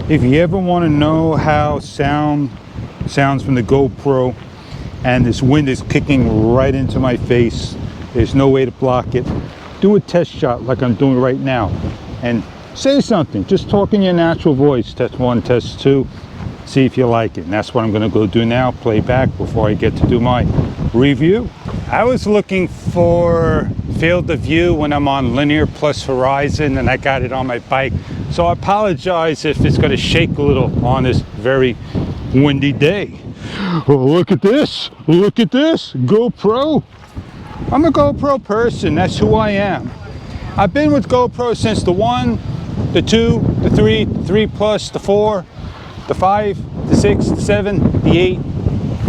If you ever want to know how sounds from the GoPro, and this wind is kicking right into my face, there's no way to block it, do a test shot like I'm doing right now and say something. Just talk in your natural voice. Test 1, test 2, see if you like it. And that's what I'm going to go do now, play back before I get to do my review. I was looking for field of view when I'm on linear plus horizon, and I got it on my bike. So I apologize if it's going to shake a little on this very windy day. Oh, look at this. Look at this. GoPro. I'm a GoPro person. That's who I am. I've been with GoPro since the 1, the 2, the 3, the 3 plus, the 4, the 5, the 6, the 7, the 8,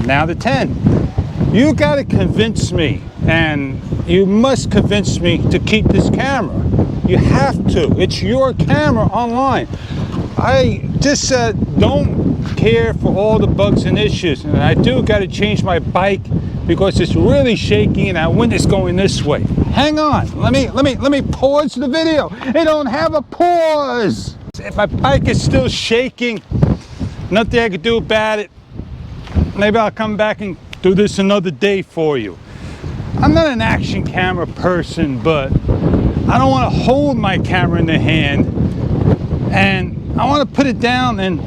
now the 10. You got to convince me, and you must convince me to keep this camera. You have to. It's your camera online. I just don't care for all the bugs and issues, and I do got to change my bike because it's really shaking and that wind is going this way. Hang on. Let me pause the video. It don't have a pause. If my bike is still shaking, nothing I could do about it. Maybe I'll come back and do this another day for you. I'm not an action camera person, but I don't want to hold my camera in the hand, and I want to put it down, and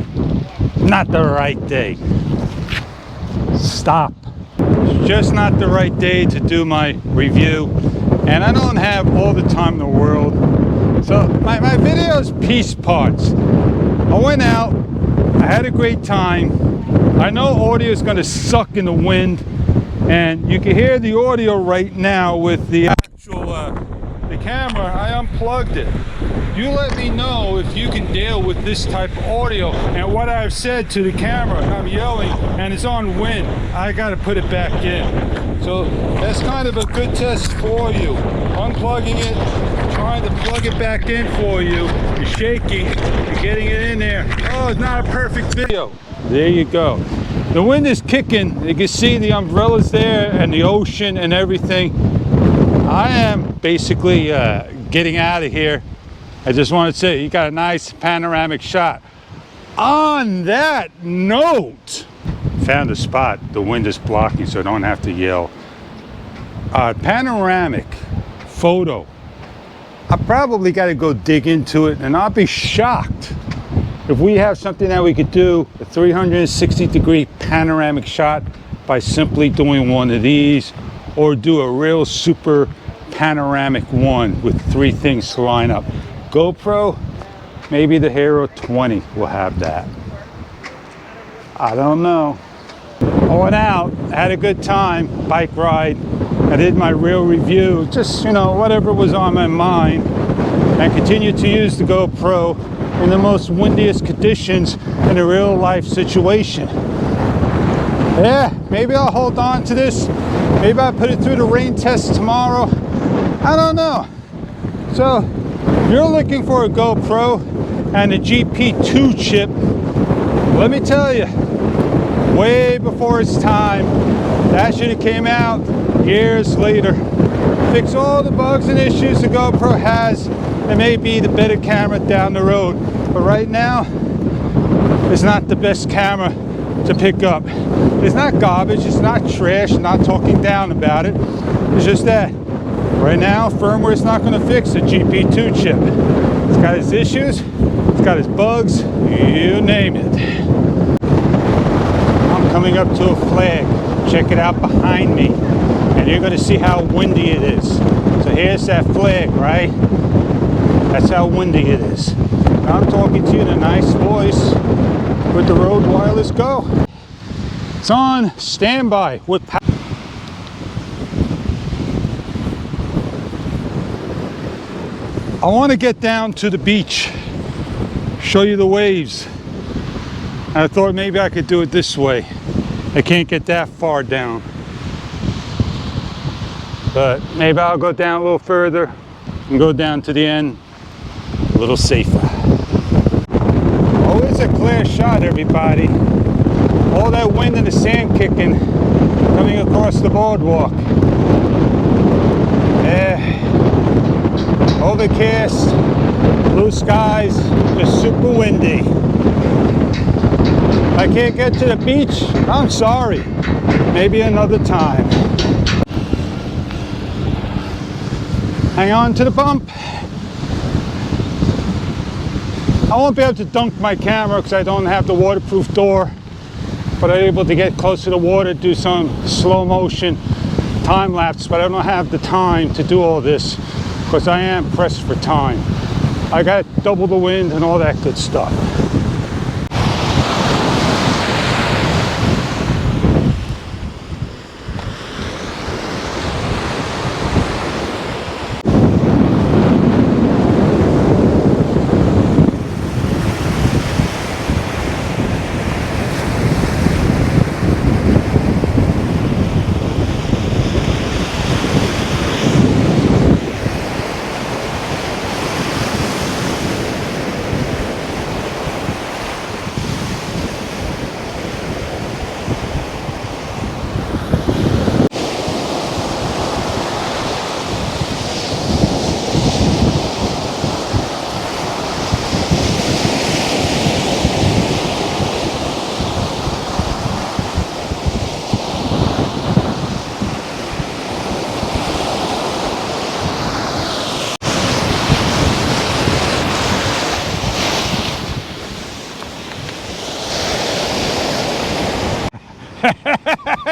not the right day. Stop. It's just not the right day to do my review, and I don't have all the time in the world. So my video is piece parts. I went out, I had a great time. I know audio is going to suck in the wind, and you can hear the audio right now with the actual the camera. I unplugged it. You let me know if you can deal with this type of audio. And what I've said to the camera, I'm yelling and it's on wind, I got to put it back in. So that's kind of a good test for you. Unplugging it, trying to plug it back in for you. You're shaking, you're getting it in there. Oh, it's not a perfect video. There you go. The wind is kicking. You can see the umbrellas there and the ocean and everything. I am basically getting out of here. I just want to say you got a nice panoramic shot. On that note, found a spot. The wind is blocking, so I don't have to yell. Panoramic photo. I probably got to go dig into it, and I'll be shocked if we have something that we could do a 360-degree panoramic shot by simply doing one of these, or do a real super panoramic one with 3 things to line up. GoPro, maybe the Hero 20 will have that. I don't know. I went out, had a good time, bike ride. I did my real review, just, you know, whatever was on my mind, and continued to use the GoPro in the most windiest conditions in a real life situation. Yeah, maybe I'll hold on to this. Maybe I'll put it through the rain test tomorrow. I don't know. So, you're looking for a GoPro and a GP2 chip. Let me tell you, way before its time, that should have came out years later. Fix all the bugs and issues the GoPro has. It may be the better camera down the road, but right now, it's not the best camera to pick up. It's not garbage, it's not trash, I'm not talking down about it. It's just that right now, firmware is not going to fix a GP2 chip. It's got its issues, it's got its bugs, you name it. I'm coming up to a flag. Check it out behind me, and you're going to see how windy it is. So here's that flag, right? That's how windy it is. Now I'm talking to you in a nice voice with the Rode Wireless Go. It's on standby with power. I want to get down to the beach, show you the waves. And I thought maybe I could do it this way. I can't get that far down, but maybe I'll go down a little further and go down to the end a little safer. Always a clear shot, everybody. All that wind and the sand kicking coming across the boardwalk. Yeah. Overcast, blue skies, just super windy. I can't get to the beach. I'm sorry. Maybe another time. Hang on to the bump. I won't be able to dunk my camera because I don't have the waterproof door, but I'm able to get close to the water, do some slow motion time lapse, but I don't have the time to do all this because I am pressed for time. I got double the wind and all that good stuff.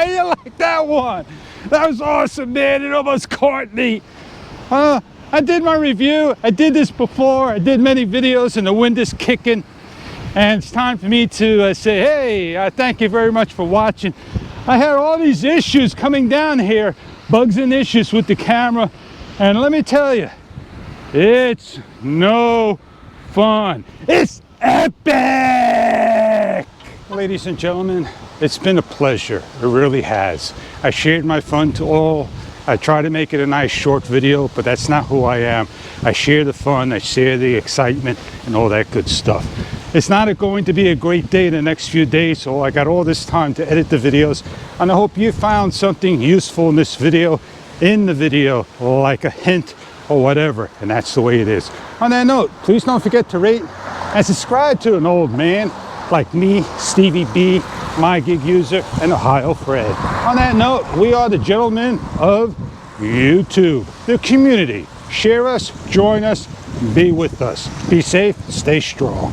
You like that one? That was awesome, man. It almost caught me. I did my review. I did this before. I did many videos and the wind is kicking. And it's time for me to say, hey, thank you very much for watching. I had all these issues coming down here, bugs and issues with the camera. And let me tell you, it's no fun. It's epic! Ladies and gentlemen, it's been a pleasure. It really has. I shared my fun to all. I try to make it a nice short video, but that's not who I am. I share the fun, I share the excitement and all that good stuff. It's not going to be a great day the next few days, so I got all this time to edit the videos, and I hope you found something useful in this video, like a hint or whatever, and that's the way it is. On that note, please don't forget to rate and subscribe to an old man like me, Stevie B, my gig user, and Ohio Fred. On that note, we are the gentlemen of YouTube, the community. Share us, join us, be with us. Be safe, stay strong.